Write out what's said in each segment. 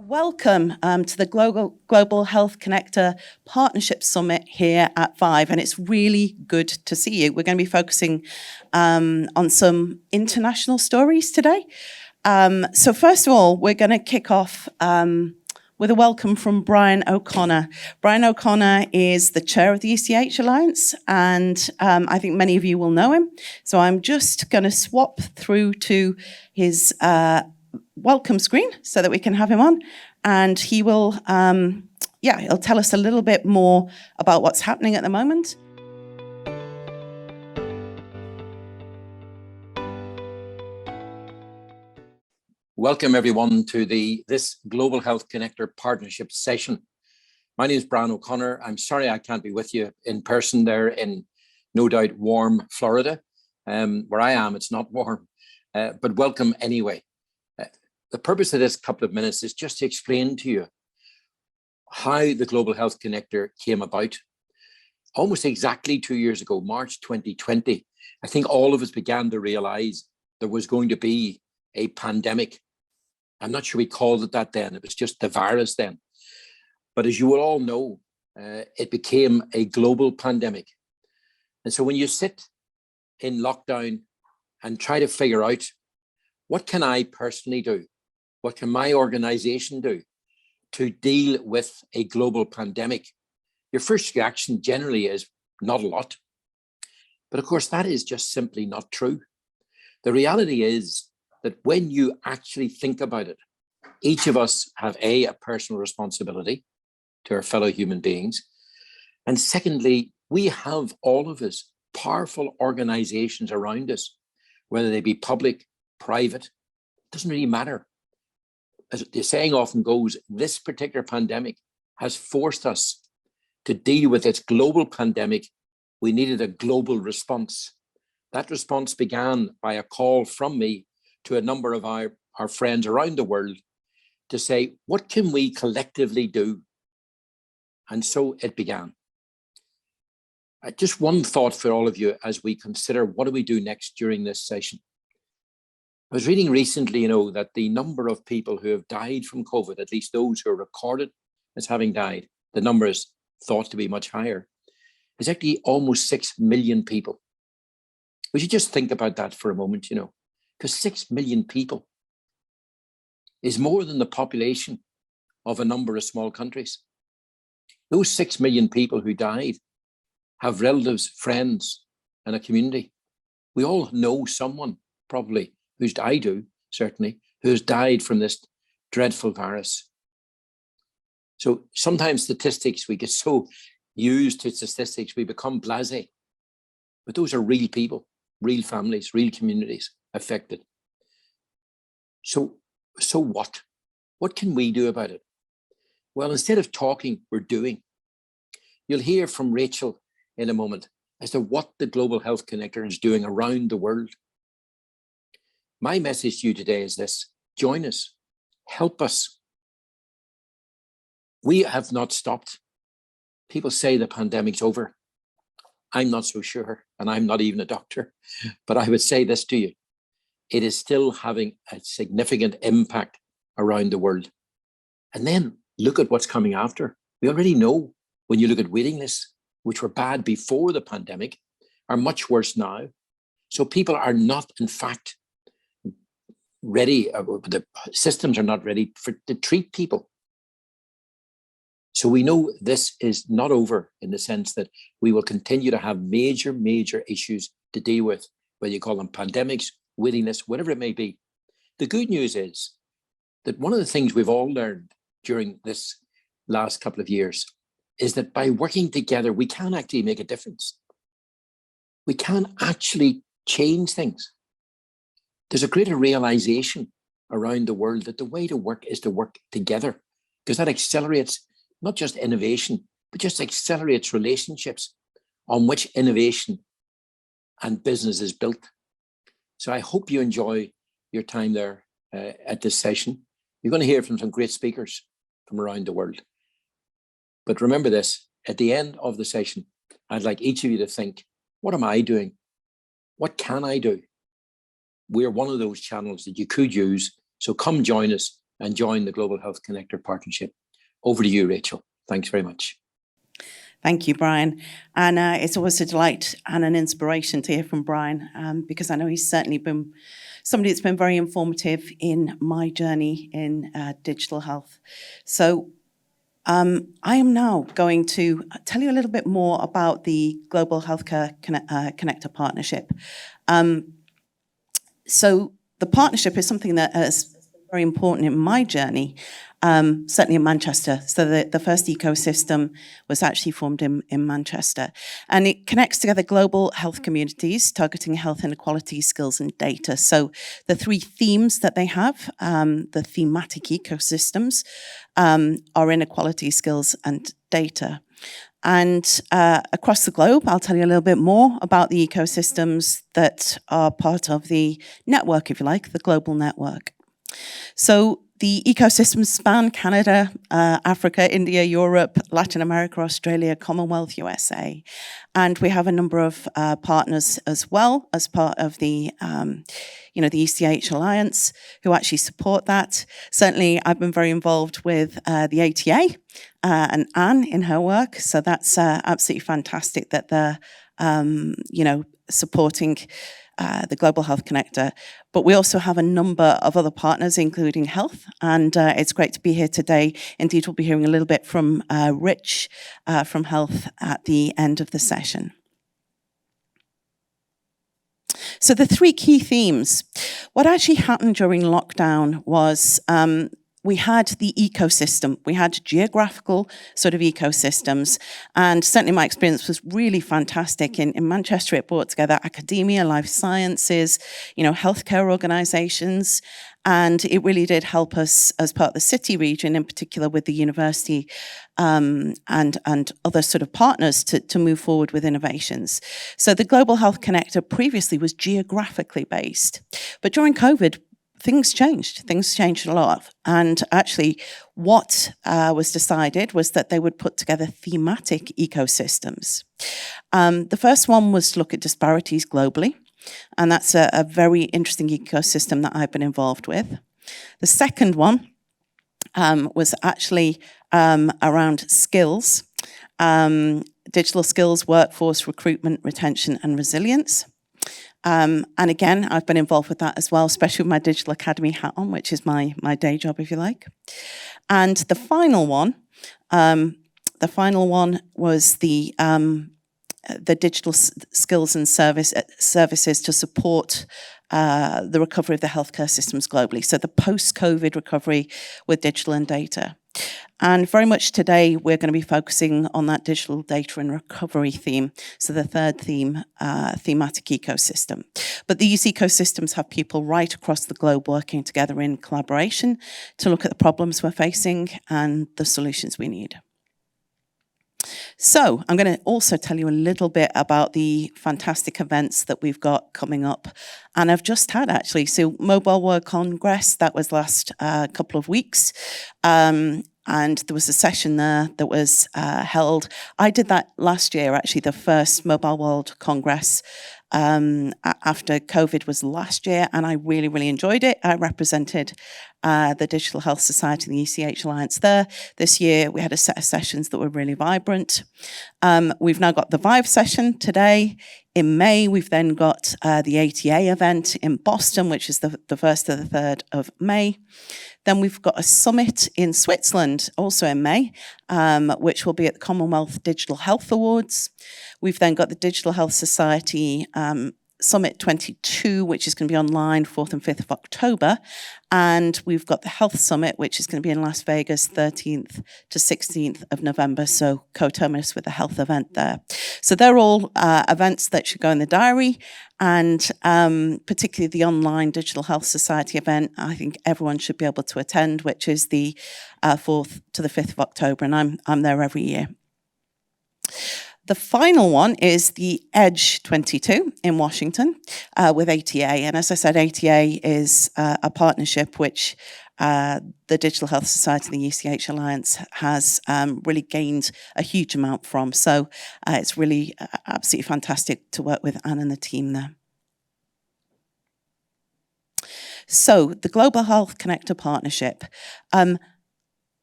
Welcome to the Global Health Connector Partnership Summit here at ViVE, and it's really good to see you. We're going to be focusing on some international stories today. So first of all, we're going to kick off with a welcome from Brian O'Connor. Brian O'Connor is the chair of the ECH Alliance, and I think many of you will know him. So I'm just going to swap through to his welcome screen so that we can have him on, and he will, he'll tell us a little bit more about what's happening at the moment. Welcome everyone to this Global Health Connector Partnership session. My name is Brian O'Connor. I'm sorry I can't be with you in person there in no doubt warm Florida. Where I am, it's not warm, but welcome anyway. The purpose of this couple of minutes is just to explain to you how the Global Health Connector came about. Almost exactly 2 years ago, March 2020, I think all of us began to realize there was going to be a pandemic. I'm not sure we called it that then, it was just the virus then. But as you will all know, it became a global pandemic. And so when you sit in lockdown and try to figure out, what can I personally do? What can my organization do to deal with a global pandemic? Your first reaction generally is not a lot. But of course, that is just simply not true. The reality is that when you actually think about it, each of us have a personal responsibility to our fellow human beings. And secondly, we have, all of us, powerful organizations around us, whether they be public, private, doesn't really matter. As the saying often goes, this particular pandemic has forced us to deal with its global pandemic. We needed a global response. That response began by a call from me to a number of our friends around the world to say, what can we collectively do? And so it began. Just one thought for all of you as we consider what do we do next during this session. I was reading recently, that the number of people who have died from COVID, at least those who are recorded as having died, the number is thought to be much higher. It's actually almost 6 million people. We should just think about that for a moment, because 6 million people is more than the population of a number of small countries. Those 6 million people who died have relatives, friends, and a community. We all know someone, probably, I do, certainly, who has died from this dreadful virus. So sometimes statistics, we get so used to statistics, we become blasé. But those are real people, real families, real communities affected. So what? What can we do about it? Well, instead of talking, we're doing. You'll hear from Rachel in a moment as to what the Global Health Connector is doing around the world. My message to you today is this: join us, help us. We have not stopped. People say the pandemic's over. I'm not so sure, and I'm not even a doctor, but I would say this to you. It is still having a significant impact around the world. And then look at what's coming after. We already know when you look at waiting lists, which were bad before the pandemic, are much worse now. So people are not, in fact, ready, the systems are not ready to treat people. So we know this is not over in the sense that we will continue to have major issues to deal with, whether you call them pandemics, waiting lists, whatever it may be. The good news is that one of the things we've all learned during this last couple of years is that by working together, we can actually make a difference. We can actually change things. There's a greater realization around the world that the way to work is to work together, because that accelerates not just innovation, but just accelerates relationships on which innovation and business is built. So I hope you enjoy your time there at this session. You're going to hear from some great speakers from around the world. But remember this, at the end of the session, I'd like each of you to think, what am I doing? What can I do? We're one of those channels that you could use. So come join us and join the Global Health Connector Partnership. Over to you, Rachel. Thanks very much. Thank you, Brian. And it's always a delight and an inspiration to hear from Brian, because I know he's certainly been somebody that's been very informative in my journey in digital health. So I am now going to tell you a little bit more about the Global Healthcare Connector Partnership. So the partnership is something that is very important in my journey, certainly in Manchester. So the first ecosystem was actually formed in Manchester. And it connects together global health communities targeting health inequality, skills and data. So the three themes that they have, the thematic ecosystems, are inequality, skills and data. And across the globe, I'll tell you a little bit more about the ecosystems that are part of the network, if you like, the global network. So the ecosystems span Canada, Africa, India, Europe, Latin America, Australia, Commonwealth, USA. And we have a number of partners as well as part of the the ECH Alliance who actually support that. Certainly, I've been very involved with the ATA and Anne in her work. So that's absolutely fantastic that they're, supporting the Global Health Connector. But we also have a number of other partners, including health. And it's great to be here today. Indeed, we'll be hearing a little bit from Rich from health at the end of the session. So the three key themes. What actually happened during lockdown was we had the ecosystem. We had geographical sort of ecosystems. And certainly my experience was really fantastic. In Manchester, it brought together academia, life sciences, healthcare organizations. And it really did help us as part of the city region, in particular with the university and other sort of partners to move forward with innovations. So the Global Health Connector previously was geographically based. But during COVID, things changed. Things changed a lot. And actually, what was decided was that they would put together thematic ecosystems. The first one was to look at disparities globally. And that's a very interesting ecosystem that I've been involved with. The second one was actually around skills, digital skills, workforce, recruitment, retention, and resilience. And again, I've been involved with that as well, especially with my Digital Academy hat on, which is my day job, if you like. And the final one was the digital skills and services to support the recovery of the healthcare systems globally. So the post-COVID recovery with digital and data. And very much today, we're going to be focusing on that digital data and recovery theme. So the third theme, thematic ecosystem. But these ecosystems have people right across the globe working together in collaboration to look at the problems we're facing and the solutions we need. So I'm going to also tell you a little bit about the fantastic events that we've got coming up. And I've just had actually, so Mobile World Congress, that was last couple of weeks. And there was a session there that was held. I did that last year, actually, the first Mobile World Congress after COVID was last year, and I really, really enjoyed it. I represented the Digital Health Society and the ECH Alliance there. This year, we had a set of sessions that were really vibrant. We've now got the ViVE session today. In May, we've then got the ATA event in Boston, which is the 1st to the 3rd of May. Then we've got a summit in Switzerland, also in May, which will be at the Commonwealth Digital Health Awards. We've then got the Digital Health Society Summit 22, which is going to be online 4th and 5th of October. And we've got the Health Summit, which is going to be in Las Vegas 13th to 16th of November, so coterminous with the health event there. So they're all events that should go in the diary. And particularly the online Digital Health Society event, I think everyone should be able to attend, which is the 4th to the 5th of October, and I'm there every year. The final one is the Edge 22 in Washington with ATA. And as I said, ATA is a partnership which the Digital Health Society and the ECH Alliance has really gained a huge amount from. So it's really absolutely fantastic to work with Anne and the team there. So the Global Health Connector Partnership,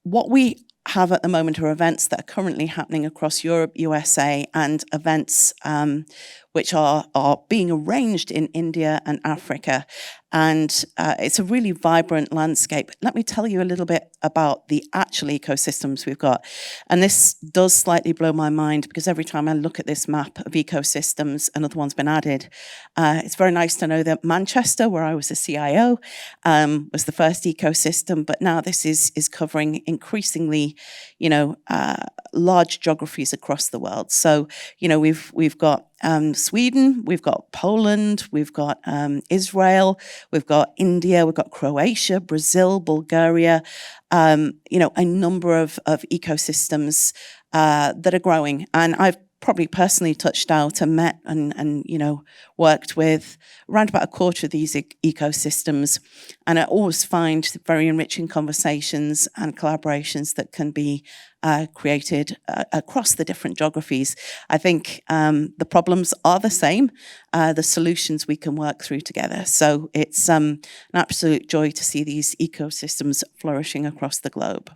what we have at the moment are events that are currently happening across Europe, USA, and events which are being arranged in India and Africa. And it's a really vibrant landscape. Let me tell you a little bit about the actual ecosystems we've got. And this does slightly blow my mind because every time I look at this map of ecosystems, another one's been added. It's very nice to know that Manchester, where I was a CIO, was the first ecosystem, but now this is covering increasingly, large geographies across the world. So, we've got Sweden, we've got Poland, we've got Israel, we've got India, we've got Croatia, Brazil, Bulgaria, a number of ecosystems that are growing. And I've probably personally touched out and met and worked with around about a quarter of these ecosystems. And I always find very enriching conversations and collaborations that can be created across the different geographies. I think the problems are the same, the solutions we can work through together. So it's an absolute joy to see these ecosystems flourishing across the globe.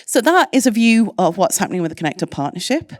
So that is a view of what's happening with the Connector Partnership.